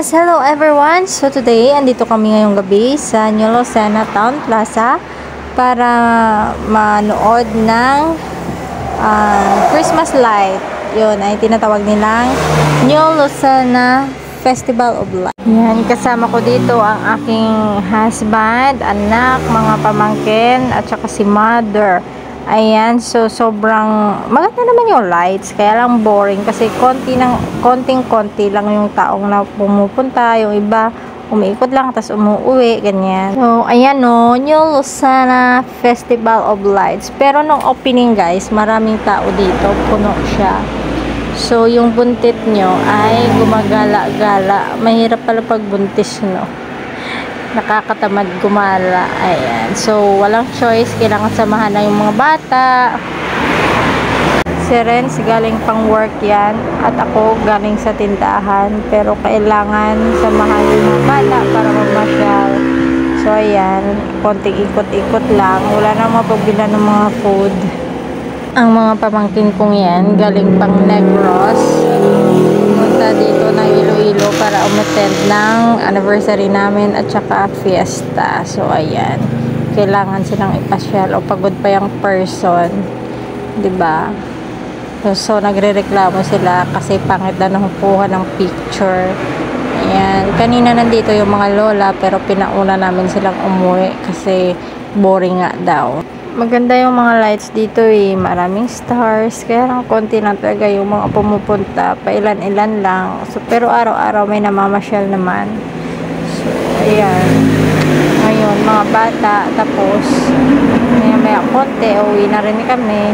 Yes, hello everyone! So today, andito kami ngayong gabi sa New Lucena Town Plaza para manood ng Christmas light. Yun ay tinatawag nilang New Lucena Festival of Light. Yan, kasama ko dito ang aking husband, anak, mga pamangkin, at saka si mother. Ayan, so sobrang maganda naman yung lights, kaya lang boring kasi konting-konti lang yung taong na pumupunta, yung iba umiikot lang tapos umuwi, ganyan. So ayan no, New Lucena Festival of Lights. Pero nung opening guys, maraming tao dito, puno siya. So yung buntit nyo ay gumagala-gala. Mahirap pala pag buntis no, nakakatamad gumala. Ayan. So, walang choice. Kailangan samahan na yung mga bata. Si Renz galing pang work yan. At ako galing sa tindahan. Pero kailangan samahan yung mga bata para magmasyal. So, ayan. Konting ikot-ikot lang. Wala na mapagbilan ng mga food. Ang mga pamangkin kong yan, galing pang Negros. Punta dito ng Iloilo para umattend ng anniversary namin at saka fiesta. So, ayan. Kailangan silang ipasyal o pagod pa yung person. Diba? So nagre-reklamo sila kasi pangit na nakukuha ng picture. Ayan. Kanina nandito yung mga lola pero pinauna namin silang umuwi kasi boring nga daw. Maganda yung mga lights dito eh. Maraming stars. Kaya lang konti lang talaga yung mga pumupunta. Pailan-ilan lang. So, pero araw-araw may namamasyal naman. So, ayan. Ngayon, mga bata. Tapos, maya-maya konti. Uwi na rin kami.